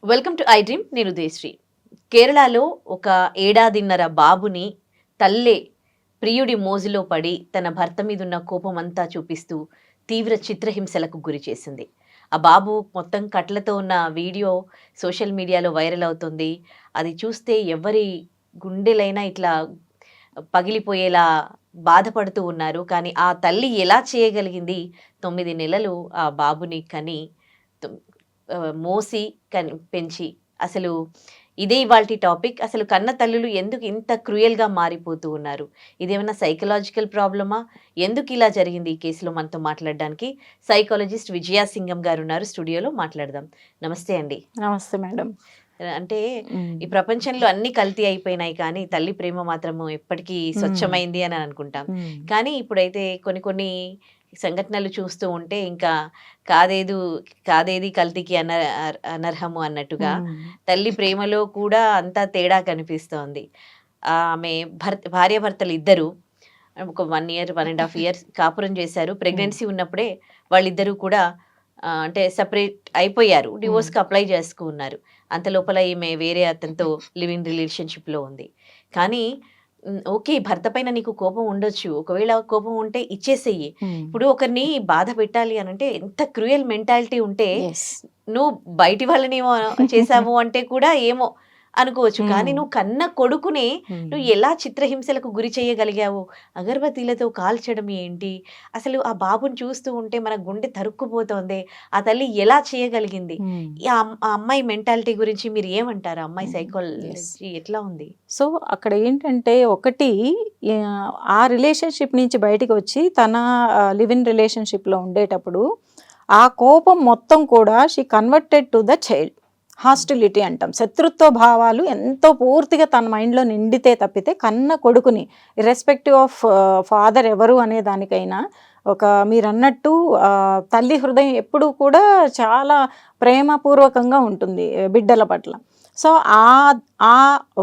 Welcome to I dream. నేను ఉదయశ్రీ. కేరళలో ఒక ఏడాదిన్నర బాబుని తల్లే ప్రియుడి మోజులో పడి తన భర్త మీద ఉన్న కోపం అంతా చూపిస్తూ తీవ్ర చిత్రహింసలకు గురి చేసింది. ఆ బాబు మొత్తం కట్లతో ఉన్న వీడియో సోషల్ మీడియాలో వైరల్ అవుతుంది. అది చూస్తే ఎవరి గుండెలైనా ఇట్లా పగిలిపోయేలా బాధపడుతూ ఉన్నారు. కానీ ఆ తల్లి ఎలా చేయగలిగింది? 9 నెలలు ఆ బాబుని కని మోసి పెంచి, అసలు ఇదే ఇవాల్టి టాపిక్. అసలు కన్న తల్లులు ఎందుకు ఇంత క్రూయల్‌గా మారిపోతూ ఉన్నారు? ఇదేమన్నా సైకలాజికల్ ప్రాబ్లమా? ఎందుకు ఇలా జరిగింది? ఈ కేసులో మనతో మాట్లాడడానికి సైకాలజిస్ట్ విజయా సింగం గారు ఉన్నారు. స్టూడియోలో మాట్లాడదాం. నమస్తే అండి. నమస్తే మేడం. అంటే ఈ ప్రపంచంలో అన్ని కల్తీ అయిపోయినాయి, కానీ తల్లి ప్రేమ మాత్రము ఎప్పటికీ స్వచ్ఛమైంది అని అనుకుంటాం. కానీ ఇప్పుడైతే కొన్ని సంఘటనలు చూస్తూ ఉంటే ఇంకా కాదేది కల్తీకి అనర్హము అన్నట్టుగా తల్లి ప్రేమలో కూడా అంతా తేడా కనిపిస్తోంది. ఆమె భార్యాభర్తలు ఇద్దరు ఒక 1 year 1.5 years కాపురం చేశారు. ప్రెగ్నెన్సీ ఉన్నప్పుడే వాళ్ళిద్దరూ కూడా అంటే సెపరేట్ అయిపోయారు. డివోర్స్కి అప్లై చేసుకున్నారు. అంత లోపల ఈమె వేరే అతనితో లివింగ్ రిలేషన్షిప్లో ఉంది. కానీ ఓకే, భర్త పైన నీకు కోపం ఉండొచ్చు, ఒకవేళ కోపం ఉంటే ఇచ్చేసేయి. ఇప్పుడు ఒకరిని బాధ పెట్టాలి అని అంటే ఎంత క్రూయల్ మెంటాలిటీ ఉంటే నువ్వు బయటి వాళ్ళని చేసావు అంటే కూడా ఏమో అనుకోవచ్చు. కానీ నువ్వు కన్న కొడుకునే నువ్వు ఎలా చిత్రహింసలకు గురి చేయగలిగావు? అగరబత్తీలతో కాల్చడం ఏంటి? అసలు ఆ బాబుని చూస్తూ ఉంటే మన గుండె తరుక్కుపోతోంది. ఆ తల్లి ఎలా చేయగలిగింది? ఆ అమ్మాయి మెంటాలిటీ గురించి మీరు ఏమంటారు? అమ్మాయి సైకాలజీ ఎట్లా ఉంది? సో అక్కడ ఏంటంటే, ఒకటి ఆ రిలేషన్షిప్ నుంచి బయటికి వచ్చి తన లివ్ ఇన్ రిలేషన్షిప్లో ఉండేటప్పుడు ఆ కోపం మొత్తం కూడా she converted to the child. Hostility అంటాం. శత్రుత్వ భావాలు ఎంతో పూర్తిగా తన మైండ్లో నిండితే తప్పితే కన్న కొడుకుని ఇర్రెస్పెక్టివ్ ఆఫ్ ఫాదర్ ఎవరు అనే దానికైనా మీరు అన్నట్టు తల్లి హృదయం ఎప్పుడూ కూడా చాలా ప్రేమపూర్వకంగా ఉంటుంది బిడ్డల పట్ల. సో ఆ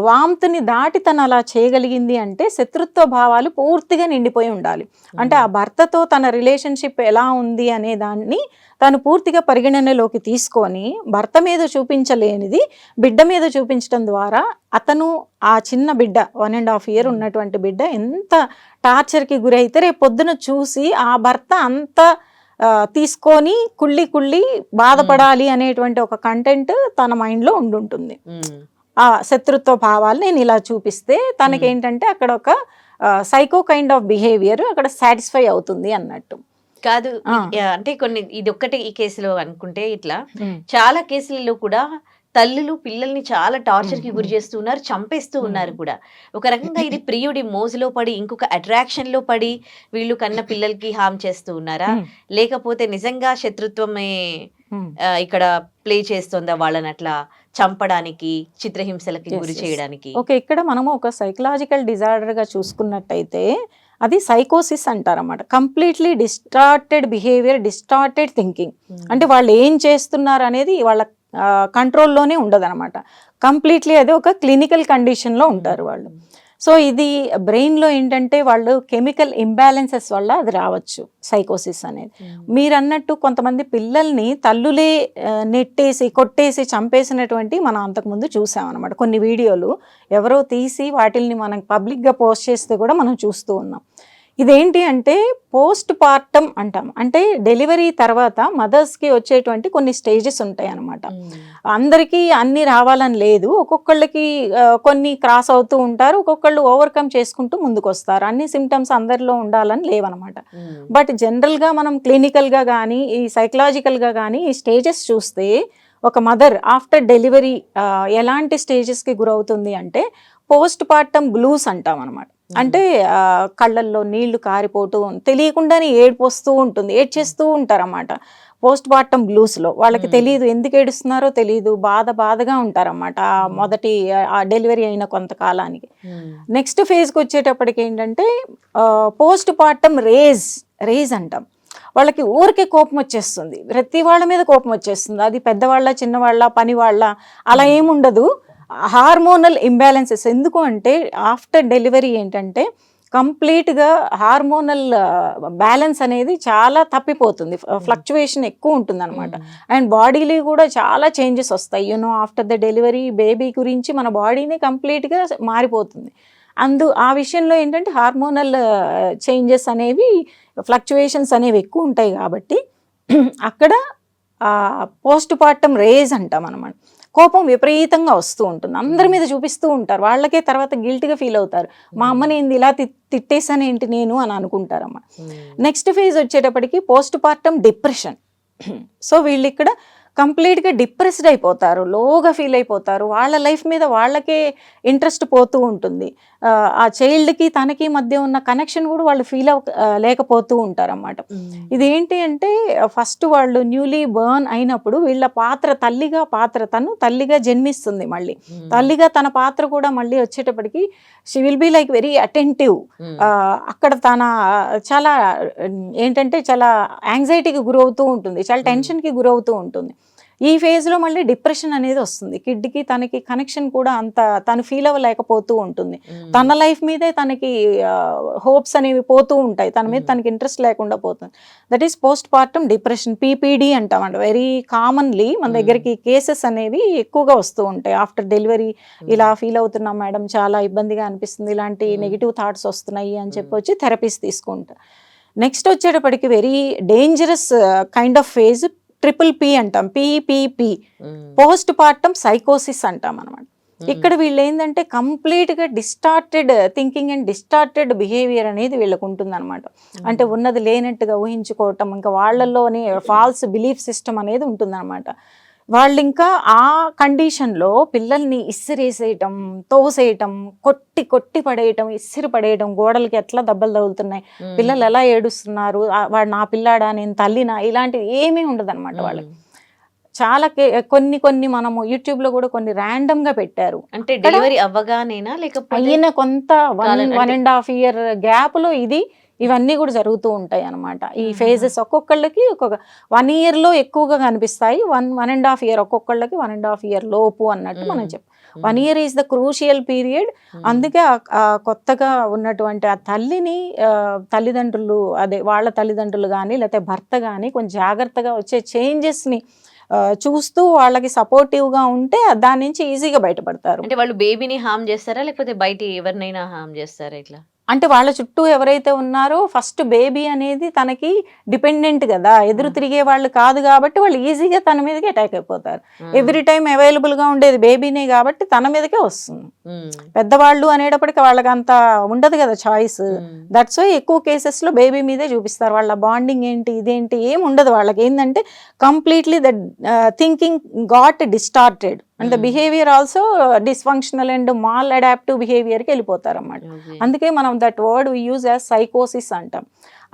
వాంతుని దాటి తను అలా చేయగలిగింది అంటే శత్రుత్వ భావాలు పూర్తిగా నిండిపోయి ఉండాలి. అంటే ఆ భర్తతో తన రిలేషన్షిప్ ఎలా ఉంది అనే దాన్ని తను పూర్తిగా పరిగణనలోకి తీసుకొని భర్త మీద చూపించలేనిది బిడ్డ మీద చూపించడం ద్వారా అతను ఆ చిన్న బిడ్డ 1.5 year ఉన్నటువంటి బిడ్డ ఎంత టార్చర్కి గురైతే రేపు పొద్దున చూసి ఆ భర్త అంత తీసుకొని కుళ్ళి బాధపడాలి అనేటువంటి ఒక కంటెంట్ తన మైండ్లో ఉండుంటుంది. ఆ శత్రుత్వ భావాలు నేను ఇలా చూపిస్తే తనకేంటంటే అక్కడ ఒక సైకో కైండ్ ఆఫ్ బిహేవియర్ అక్కడ సాటిస్ఫై అవుతుంది అన్నట్టు. కాదు అంటే ఇది ఒక్కటే ఈ కేసులో అనుకుంటే ఇట్లా చాలా కేసులలో కూడా తల్లులు పిల్లల్ని చాలా టార్చర్ కి గురి చేస్తూ ఉన్నారు, చంపేస్తూ ఉన్నారు కూడా. ఒక రకంగా ఇది ప్రియుడి మోజులో పడి ఇంకొక అట్రాక్షన్ లో పడి వీళ్ళు కన్న పిల్లలకి హామ్ చేస్తూ ఉన్నారా, లేకపోతే నిజంగా శత్రుత్వమే ఇక్కడ ప్లే చేస్తుందా వాళ్ళని అట్లా చంపడానికి, చిత్రహింసలకి గురి చేయడానికి? ఓకే, ఇక్కడ మనము ఒక సైకలాజికల్ డిజార్డర్ గా చూసుకున్నట్టయితే అది సైకోసిస్ అంటారన్నమాట. Completely distorted behaviour, distorted thinking. అంటే వాళ్ళు ఏం చేస్తున్నారు అనేది వాళ్ళ కంట్రోల్లోనే ఉండదన్నమాట. కంప్లీట్లీ అది ఒక క్లినికల్ కండిషన్లో ఉంటారు వాళ్ళు. సో ఇది బ్రెయిన్లో ఏంటంటే వాళ్ళు కెమికల్ ఇంబ్యాలెన్సెస్ వల్ల అది రావచ్చు సైకోసిస్ అనేది. మీరు అన్నట్టు కొంతమంది పిల్లల్ని తల్లులే నెట్టేసి కొట్టేసి చంపేసినటువంటి మనం అంతకుముందు చూసామన్నమాట. కొన్ని వీడియోలు ఎవరో తీసి వాటిల్ని మనం పబ్లిక్గా పోస్ట్ చేస్తే కూడా మనం చూస్తూ ఉన్నాం. ఇదేంటి అంటే పోస్ట్ పార్టమ్ అంటాం. అంటే డెలివరీ తర్వాత మదర్స్కి వచ్చేటువంటి కొన్ని స్టేజెస్ ఉంటాయి అన్నమాట. అందరికీ అన్నీ రావాలని లేదు, ఒక్కొక్కళ్ళకి కొన్ని క్రాస్ అవుతూ ఉంటారు, ఒక్కొక్కళ్ళు ఓవర్కమ్ చేసుకుంటూ ముందుకు వస్తారు. అన్ని సిమ్టమ్స్ అందరిలో ఉండాలని లేవన్నమాట. బట్ జనరల్గా మనం క్లినికల్గా కానీ ఈ సైకలాజికల్గా కానీ ఈ స్టేజెస్ చూస్తే ఒక మదర్ ఆఫ్టర్ డెలివరీ ఎలాంటి స్టేజెస్కి గురవుతుంది అంటే పోస్ట్ పార్టమ్ బ్లూస్ అంటాం అనమాట. అంటే కళ్ళల్లో నీళ్లు కారిపోతూ తెలియకుండానే ఏడుపు వస్తూ ఉంటుంది, ఏడ్చేస్తూ ఉంటారన్నమాట. పోస్ట్ పార్టమ్ బ్లూస్లో వాళ్ళకి తెలియదు, ఎందుకు ఏడుస్తున్నారో తెలియదు, బాధగా ఉంటారన్నమాట మొదటి ఆ డెలివరీ అయిన కొంతకాలానికి. నెక్స్ట్ ఫేజ్కి వచ్చేటప్పటికి ఏంటంటే పోస్ట్ పార్టమ్ రేజ్ అంటాం. వాళ్ళకి ఊరికే కోపం వచ్చేస్తుంది, ప్రతి వాళ్ళ మీద కోపం వచ్చేస్తుంది. అది పెద్దవాళ్ళ, చిన్నవాళ్ళ, పని వాళ్ళ అలా ఏముండదు. Hormonal imbalances. ఎందుకు అంటే ఆఫ్టర్ డెలివరీ ఏంటంటే కంప్లీట్గా హార్మోనల్ బ్యాలెన్స్ అనేది చాలా తప్పిపోతుంది, ఫ్లక్చువేషన్ ఎక్కువ ఉంటుంది అనమాట. అండ్ బాడీలో కూడా చాలా చేంజెస్ వస్తాయి. ఆఫ్టర్ ద డెలివరీ బేబీ గురించి మన బాడీని కంప్లీట్గా మారిపోతుంది. ఆ విషయంలో ఏంటంటే హార్మోనల్ చేంజెస్ అనేవి, ఫ్లక్చువేషన్స్ అనేవి ఎక్కువ ఉంటాయి కాబట్టి అక్కడ పోస్ట్ పార్టమ్ రేజ్ అంటాం అనమాట. కోపం విపరీతంగా వస్తూ ఉంటుంది, అందరి మీద చూపిస్తూ ఉంటారు. వాళ్ళకే తర్వాత గిల్ట్గా ఫీల్ అవుతారు, మా అమ్మని ఏంది ఇలా తిట్టేసాను ఏంటి నేను అని అనుకుంటారమ్మ. నెక్స్ట్ ఫేజ్ వచ్చేటప్పటికి పోస్ట్ పార్టమ్ డిప్రెషన్. సో వీళ్ళు ఇక్కడ కంప్లీట్గా డిప్రెస్డ్ అయిపోతారు, లోగా ఫీల్ అయిపోతారు, వాళ్ళ లైఫ్ మీద వాళ్ళకే ఇంట్రెస్ట్ పోతూ ఉంటుంది. ఆ చైల్డ్కి తనకి మధ్య ఉన్న కనెక్షన్ కూడా వాళ్ళు ఫీల్ లేకపోతూ ఉంటారన్నమాట. ఇదేంటి అంటే ఫస్ట్ వాళ్ళు న్యూలీ బర్న్ అయినప్పుడు వీళ్ళ తను తల్లిగా జన్మిస్తుంది. మళ్ళీ తల్లిగా తన పాత్ర కూడా మళ్ళీ వచ్చేటప్పటికి she will be like very attentive. అక్కడ తన చాలా ఏంటంటే చాలా యాంగ్జైటీకి గురవుతూ ఉంటుంది, చాలా టెన్షన్కి గురవుతూ ఉంటుంది. ఈ ఫేజ్లో మళ్ళీ డిప్రెషన్ అనేది వస్తుంది. కిడ్కి తనకి కనెక్షన్ కూడా అంత తను ఫీల్ అవ్వలేకపోతూ ఉంటుంది. తన లైఫ్ మీదే తనకి హోప్స్ అనేవి పోతూ ఉంటాయి, తన మీద తనకి ఇంట్రెస్ట్ లేకుండా పోతుంది. That is postpartum depression, PPD అంటామంట. వెరీ కామన్లీ మన దగ్గరికి కేసెస్ అనేవి ఎక్కువగా వస్తూ ఉంటాయి. ఆఫ్టర్ డెలివరీ ఇలా ఫీల్ అవుతున్నాం మేడం, చాలా ఇబ్బందిగా అనిపిస్తుంది, ఇలాంటి నెగిటివ్ థాట్స్ వస్తున్నాయి అని చెప్పి వచ్చి థెరపీస్ తీసుకుంటారు. నెక్స్ట్ వచ్చేటప్పటికి very dangerous kind of phase PPP అంటాం, PPP, పోస్ట్ పార్టమ్ సైకోసిస్ అంటాం అనమాట. ఇక్కడ వీళ్ళు ఏంటంటే కంప్లీట్గా distorted thinking and distorted behaviour అనేది వీళ్ళకు ఉంటుంది అనమాట. అంటే ఉన్నది లేనట్టుగా ఊహించుకోవటం, ఇంకా వాళ్ళల్లోనే ఫాల్స్ బిలీఫ్ సిస్టమ్ అనేది ఉంటుందన్నమాట. వాళ్ళు ఇంకా ఆ కండిషన్లో పిల్లల్ని ఇసిరేసేయటం, తోసేయటం, కొట్టి పడేయటం, ఇసిరి పడేయటం, గోడలకి ఎట్లా దెబ్బలు తగులుతున్నాయి, పిల్లలు ఎలా ఏడుస్తున్నారు, వాడు నా పిల్లాడా, నేను తల్లినా, ఇలాంటివి ఏమీ ఉండదు అనమాట వాళ్ళకి. చాలా కొన్ని మనము యూట్యూబ్లో కూడా కొన్ని ర్యాండమ్గా పెట్టారు. అంటే డెలివరీ అవ్వగానేనా లేకపోతే అయిన కొంత 1.5 year గ్యాప్లో ఇవన్నీ కూడా జరుగుతూ ఉంటాయి అన్నమాట. ఈ ఫేజెస్ ఒక్కొక్కళ్ళకి 1 yearలో ఎక్కువగా కనిపిస్తాయి, 1.5 year ఒక్కొక్కళ్ళకి 1.5 year లోపు అన్నట్టు మనం చెప్పాం. 1 year is the crucial period. అందుకే కొత్తగా ఉన్నటువంటి ఆ తల్లిని తల్లిదండ్రులు, వాళ్ళ తల్లిదండ్రులు కానీ లేకపోతే భర్త కానీ కొంచెం జాగ్రత్తగా వచ్చే చేంజెస్ని చూస్తూ వాళ్ళకి సపోర్టివ్గా ఉంటే దాని నుంచి ఈజీగా బయటపడతారు. అంటే వాళ్ళు బేబీని హామ్ చేస్తారా లేకపోతే బయట ఎవరినైనా హామ్ చేస్తారా? ఇట్లా అంటే వాళ్ళ చుట్టూ ఎవరైతే ఉన్నారో ఫస్ట్ బేబీ అనేది తనకి డిపెండెంట్ కదా, ఎదురు తిరిగే వాళ్ళు కాదు కాబట్టి వాళ్ళు ఈజీగా తన మీదకి అటాక్ అయిపోతారు. ఎవ్రీ టైం అవైలబుల్గా ఉండేది బేబీనే కాబట్టి తన మీదకే వస్తుంది. పెద్దవాళ్ళు అనేటప్పటికీ వాళ్ళకి అంత ఉండదు కదా చాయిస్. దట్స్ వై ఎక్కువ కేసెస్లో బేబీ మీదే చూపిస్తారు. వాళ్ళ బాండింగ్ ఏంటి ఇదేంటి ఏం ఉండదు వాళ్ళకి. ఏంటంటే completely the thinking got distorted and the behaviour also dysfunctional and maladaptive బిహేవియర్కి వెళ్ళిపోతారు అన్నమాట. అందుకే మనం that word we use as సైకోసిస్ అంటాం.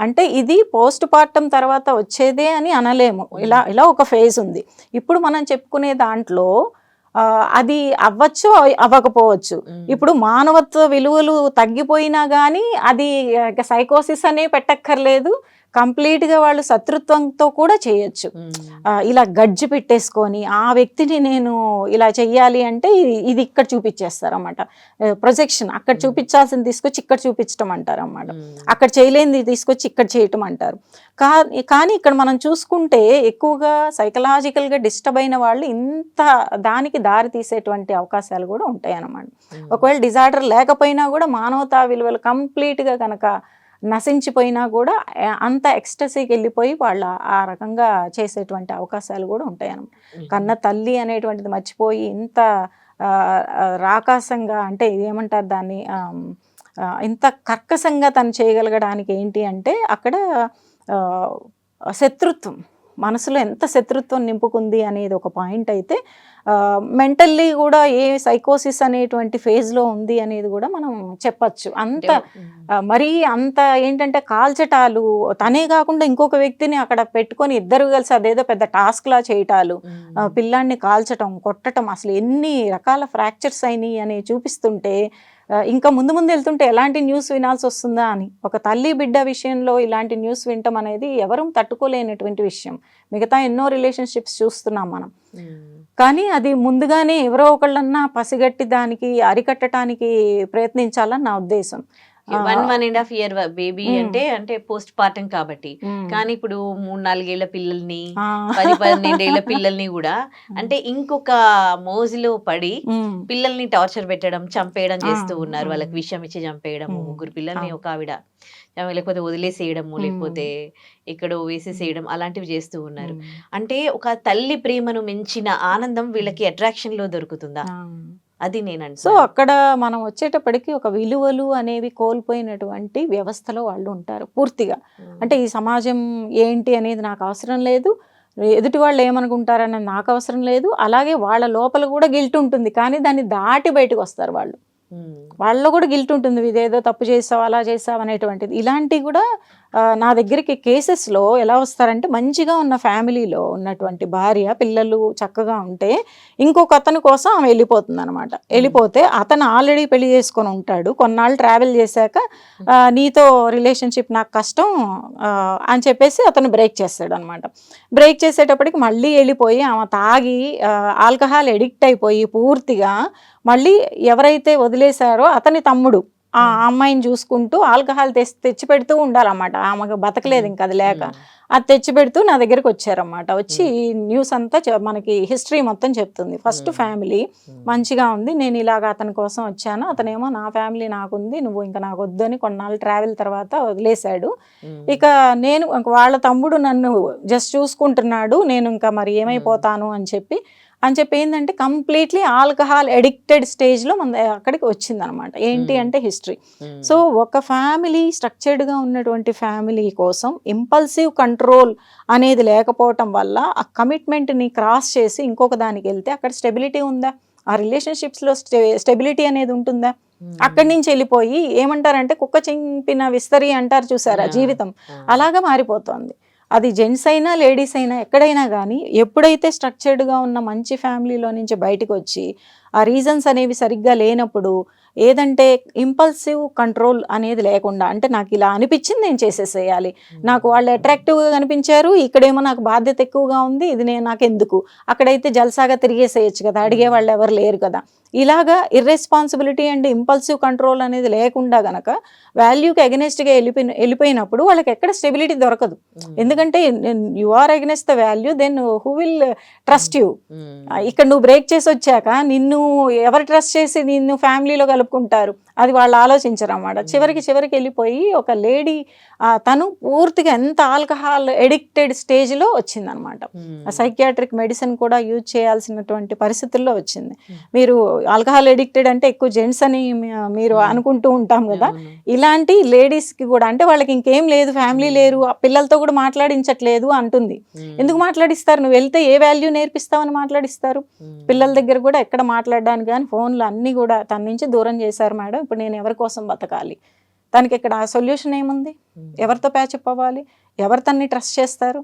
అంటే ఇది పోస్ట్ పార్టమ్ తర్వాత వచ్చేదే అని అనలేము. ఇలా ఒక ఫేజ్ ఉంది. ఇప్పుడు మనం చెప్పుకునే దాంట్లో అది అవ్వచ్చు అవ్వకపోవచ్చు. ఇప్పుడు మానవత్వ విలువలు తగ్గిపోయినా కానీ అది సైకోసిస్ అనే పెట్టక్కర్లేదు. కంప్లీట్గా వాళ్ళు శత్రుత్వంతో కూడా చేయొచ్చు. ఇలా గడ్జి పెట్టేసుకొని ఆ వ్యక్తిని నేను ఇలా చెయ్యాలి అంటే ఇది ఇక్కడ చూపించేస్తారు అన్నమాట. ప్రొజెక్షన్, అక్కడ చూపించాల్సింది తీసుకొచ్చి ఇక్కడ చూపించడం అంటారు అన్నమాట. అక్కడ చేయలేనిది తీసుకొచ్చి ఇక్కడ చేయటం అంటారు. కానీ ఇక్కడ మనం చూసుకుంటే ఎక్కువగా సైకలాజికల్గా డిస్టర్బ్ అయిన వాళ్ళు ఇంత దానికి దారి తీసేటువంటి అవకాశాలు కూడా ఉంటాయి అన్నమాట. ఒకవేళ డిజార్డర్ లేకపోయినా కూడా మానవతా విలువలు కంప్లీట్గా కనుక నశించిపోయినా కూడా అంత ఎక్స్టసీకి వెళ్ళిపోయి వాళ్ళు ఆ రకంగా చేసేటువంటి అవకాశాలు కూడా ఉంటాయి అన్నమాట. కన్న తల్లి అనేటువంటిది మర్చిపోయి ఇంత రాకాసంగా, అంటే ఏమంటారు దాన్ని, ఇంత కర్కశంగా తను చేయగలగడానికి ఏంటి అంటే అక్కడ శత్రుత్వం, మనసులో ఎంత శత్రుత్వం నింపుకుంది అనేది ఒక పాయింట్ అయితే, మెంటల్లీ కూడా ఏ సైకోసిస్ అనేటువంటి ఫేజ్లో ఉంది అనేది కూడా మనం చెప్పచ్చు. మరీ అంత ఏంటంటే కాల్చటాలు, తనే కాకుండా ఇంకొక వ్యక్తిని అక్కడ పెట్టుకొని ఇద్దరు కలిసి అదేదో పెద్ద టాస్క్లా చేయటాలు, పిల్లాన్ని కాల్చటం, కొట్టడం, అసలు ఎన్ని రకాల ఫ్రాక్చర్స్ అయినాయి అని చూపిస్తుంటే ఇంకా ముందు వెళ్తుంటే ఎలాంటి న్యూస్ వినాల్సి వస్తుందా అని, ఒక తల్లి బిడ్డ విషయంలో ఇలాంటి న్యూస్ వినటం అనేది ఎవరూ తట్టుకోలేనటువంటి విషయం. మిగతా ఎన్నో రిలేషన్షిప్స్ చూస్తున్నాం మనం. కానీ అది ముందుగానే ఎవరో ఒకళ్ళన్నా పసిగట్టి దానికి అరికట్టడానికి ప్రయత్నించాలని నా ఉద్దేశం. 1.5 year బేబీ అంటే పోస్ట్ పార్టం కాబట్టి. కానీ ఇప్పుడు 3-4 ఏళ్ల పిల్లల్ని 10-12 ఏళ్ల పిల్లల్ని కూడా అంటే ఇంకొక మోజులో పడి పిల్లల్ని టార్చర్ పెట్టడం, చంపేయడం చేస్తూ ఉన్నారు. వాళ్ళకి విషయం ఇచ్చి చంపేయడము, 3 పిల్లల్ని ఒక ఆవిడ, లేకపోతే వదిలేసేయడము, లేకపోతే ఎక్కడో వేసేసేయడం, అలాంటివి చేస్తూ ఉన్నారు. అంటే ఒక తల్లి ప్రేమను మించిన ఆనందం వీళ్ళకి అట్రాక్షన్ లో దొరుకుతుందా? అది నేను. సో అక్కడ మనం వచ్చేటప్పటికి ఒక విలువలు అనేవి కోల్పోయినటువంటి వ్యవస్థలో వాళ్ళు ఉంటారు పూర్తిగా. అంటే ఈ సమాజం ఏంటి అనేది నాకు అవసరం లేదు, ఎదుటి వాళ్ళు ఏమనుకుంటారనేది నాకు అవసరం లేదు. అలాగే వాళ్ళ లోపల కూడా గిల్ట్ ఉంటుంది, కానీ దాన్ని దాటి బయటకు వస్తారు వాళ్ళు. వాళ్ళలో కూడా గిల్ట్ ఉంటుంది, ఇదేదో తప్పు చేసావు, అలా చేసావు అనేటువంటిది. ఇలాంటివి కూడా నా దగ్గరికి కేసెస్లో ఎలా వస్తారంటే, మంచిగా ఉన్న ఫ్యామిలీలో ఉన్నటువంటి భార్య పిల్లలు చక్కగా ఉంటే ఇంకొక అతని కోసం ఆమె వెళ్ళిపోతుంది అనమాట. వెళ్ళిపోతే అతను ఆల్రెడీ పెళ్లి చేసుకొని ఉంటాడు, కొన్నాళ్ళు ట్రావెల్ చేశాక నీతో రిలేషన్షిప్ నాకు కష్టం అని చెప్పేసి అతను బ్రేక్ చేస్తాడు అనమాట. బ్రేక్ చేసేటప్పటికి మళ్ళీ వెళ్ళిపోయి ఆమె తాగి ఆల్కహాల్ ఎడిక్ట్ అయిపోయి పూర్తిగా మళ్ళీ ఎవరైతే వదిలేశారో అతని తమ్ముడు ఆ అమ్మాయిని చూసుకుంటూ ఆల్కహాల్ తెచ్చి పెడుతూ ఉండాలన్నమాట. ఆమెకు బతకలేదు ఇంకా అది లేక, అది తెచ్చి పెడుతూ నా దగ్గరికి వచ్చారన్నమాట. వచ్చి న్యూస్ అంతా మనకి హిస్టరీ మొత్తం చెప్తుంది. ఫస్ట్ ఫ్యామిలీ మంచిగా ఉంది, నేను ఇలాగ అతని కోసం వచ్చాను, అతనేమో నా ఫ్యామిలీ నాకుంది, నువ్వు ఇంకా నాకు వద్దు అని కొన్నాళ్ళు ట్రావెల్ తర్వాత వదిలేశాడు. ఇక నేను వాళ్ళ తమ్ముడు నన్ను జస్ట్ చూసుకుంటున్నాడు, నేను ఇంకా మరి ఏమైపోతాను అని చెప్పి ఏంటంటే కంప్లీట్లీ ఆల్కహాల్ ఎడిక్టెడ్ స్టేజ్లో మన అక్కడికి వచ్చిందనమాట. ఏంటి అంటే హిస్టరీ. సో ఒక ఫ్యామిలీ స్ట్రక్చర్డ్గా ఉన్నటువంటి ఫ్యామిలీ కోసం ఇంపల్సివ్ కంట్రోల్ అనేది లేకపోవటం వల్ల ఆ కమిట్మెంట్ని క్రాస్ చేసి ఇంకొక దానికి వెళ్తే అక్కడ స్టెబిలిటీ ఉందా? ఆ రిలేషన్షిప్స్లో స్టెబిలిటీ అనేది ఉంటుందా? అక్కడి నుంచి వెళ్ళిపోయి ఏమంటారంటే కుక్క చింపిన విస్తరి అంటారు చూసారా, జీవితం అలాగా మారిపోతుంది. అది జెంట్స్ అయినా లేడీస్ అయినా ఎక్కడైనా కానీ ఎప్పుడైతే స్ట్రక్చర్డ్గా ఉన్న మంచి ఫ్యామిలీలో నుంచి బయటకు వచ్చి ఆ రీజన్స్ అనేవి సరిగ్గా లేనప్పుడు ఏదంటే ఇంపల్సివ్ కంట్రోల్ అనేది లేకుండా, అంటే నాకు ఇలా అనిపించింది నేను చేసేసేయాలి, నాకు వాళ్ళు అట్రాక్టివ్గా కనిపించారు, ఇక్కడేమో నాకు బాధ్యత ఎక్కువగా ఉంది, ఇది నాకు ఎందుకు, అక్కడైతే జల్సాగా తిరిగేసేయచ్చు కదా, అడిగే వాళ్ళు ఎవరు లేరు కదా, ఇలాగా ఇర్రెస్పాన్సిబిలిటీ అండ్ ఇంపల్సివ్ కంట్రోల్ అనేది లేకుండా గనక వాల్యూకి అగెనెస్ట్గా వెళ్ళిపోయినప్పుడు వాళ్ళకి ఎక్కడ స్టెబిలిటీ దొరకదు. ఎందుకంటే you are against the value, then who will trust you. ఇక్కడ నువ్వు బ్రేక్ చేసి వచ్చాక నిన్ను ఎవరు ట్రస్ట్ చేసి నిన్ను ఫ్యామిలీలో కలుపుకుంటారు, అది వాళ్ళు ఆలోచించరు అన్నమాట. చివరికి వెళ్ళిపోయి ఒక లేడీ తను పూర్తిగా ఎంత ఆల్కహాల్ ఎడిక్టెడ్ స్టేజ్లో వచ్చిందనమాట. సైకియాట్రిక్ మెడిసిన్ కూడా యూజ్ చేయాల్సినటువంటి పరిస్థితుల్లో వచ్చింది. మీరు ఆల్కహాల్ ఎడిక్టెడ్ అంటే ఎక్కువ జెంట్స్ అని మీరు అనుకుంటూ ఉంటాం కదా, ఇలాంటి లేడీస్కి కూడా అంటే వాళ్ళకి ఇంకేం లేదు, ఫ్యామిలీ లేరు, పిల్లలతో కూడా మాట్లాడించట్లేదు అంటుంది. ఎందుకు మాట్లాడిస్తారు? నువ్వు వెళ్తే ఏ వాల్యూ నేర్పిస్తావని మాట్లాడిస్తారు? పిల్లల దగ్గర కూడా ఎక్కడ మాట్లాడడానికి కానీ ఫోన్లు అన్నీ కూడా తన నుంచి దూరం చేశారు మేడం. ఇప్పుడు నేను ఎవరి కోసం బతకాలి? దానికి ఇక్కడ సొల్యూషన్ ఏముంది? ఎవరితో ప్యాచప్ అవ్వాలి? ఎవరు తన్ని ట్రస్ట్ చేస్తారు?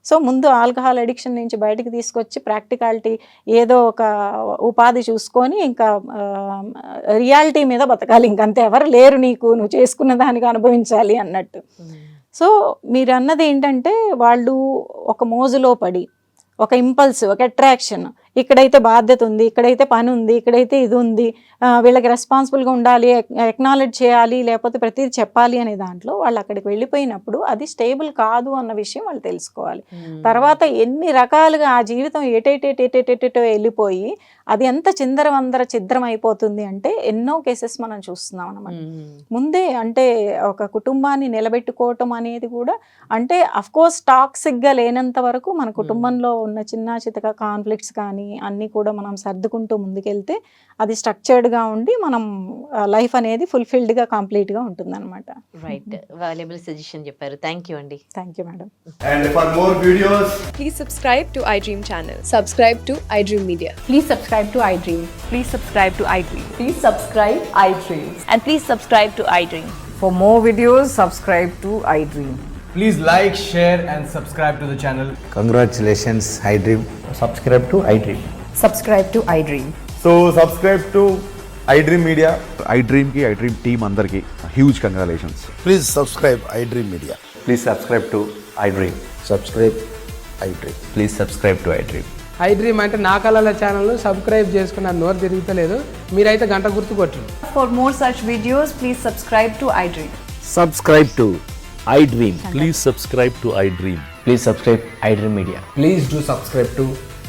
సో ముందు ఆల్కహాల్ అడిక్షన్ నుంచి బయటకు తీసుకొచ్చి ప్రాక్టికాలిటీ ఏదో ఒక ఉపాధి చూసుకొని ఇంకా రియాలిటీ మీద బతకాలి. ఇంకంతే, ఎవరు లేరు నీకు, నువ్వు చేసుకున్న దానికి అనుభవించాలి అన్నట్టు. సో మీరు అన్నది ఏంటంటే వాళ్ళు ఒక మోజులో పడి ఒక ఇంపల్స్, ఒక అట్రాక్షన్, ఇక్కడైతే బాధ్యత ఉంది, ఇక్కడైతే పని ఉంది, ఇక్కడైతే ఇది ఉంది, వీళ్ళకి రెస్పాన్సిబుల్గా ఉండాలి, ఎక్నాలెడ్జ్ చేయాలి, లేకపోతే ప్రతిదీ చెప్పాలి అనే దాంట్లో వాళ్ళు అక్కడికి వెళ్ళిపోయినప్పుడు అది స్టేబుల్ కాదు అన్న విషయం వాళ్ళు తెలుసుకోవాలి. తర్వాత ఎన్ని రకాలుగా ఆ జీవితం ఏటేటేటేటేటో వెళ్ళిపోయి అది ఎంత చిందరవందర ఛిద్రం అయిపోతుంది అంటే ఎన్నో కేసెస్ మనం చూస్తున్నాం అన్నమాట. ముందే అంటే ఒక కుటుంబాన్ని నిలబెట్టుకోవటం అనేది కూడా అంటే అఫ్కోర్స్ టాక్సిక్గా లేనంత వరకు మన కుటుంబంలో ఉన్న చిన్న చితక కాన్ఫ్లిక్ట్స్ కానీ అన్నీ కూడా మనం సర్దుకుంటూ ముందుకెళ్తే అది స్ట్రక్చర్డ్గా ఉండి మనం లైఫ్ అనేది ఫుల్ఫిల్డ్గా కంప్లీట్గా ఉంటుంది అనమాట. రైట్, వాల్యుబుల్ సజెషన్ చెప్పారు. థ్యాంక్ యూ అండి. Thank you madam. And for more videos, Please subscribe to iDream channel. Subscribe to iDream Media. Please subscribe to iDream. Please subscribe to iDream. Please subscribe iDream. And please subscribe to iDream. For more videos, subscribe to iDream. please like, share and subscribe to the channel. Congratulations, iDream. Subscribe to iDream. Subscribe to iDream. So subscribe to iDream Media. iDream ki iDream team andarki huge congratulations. Please subscribe iDream Media. Please subscribe to iDream. Subscribe iDream. Please subscribe to iDream. I dream అంటే నా కళల ఛానల్ను subscribe చేసుకున్న నోరు తిరుగుతలేదు, మీరైతే గంట గుర్తు కొట్టండి. For more such videos, please subscribe to iDream. Subscribe to iDream. Please subscribe to iDream. Please subscribe iDream Media. Please do subscribe to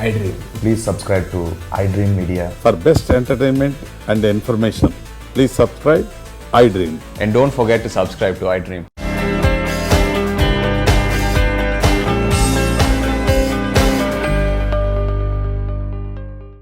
iDream. Please subscribe to iDream Media. For best entertainment and information, please subscribe iDream. And don't forget to subscribe to iDream.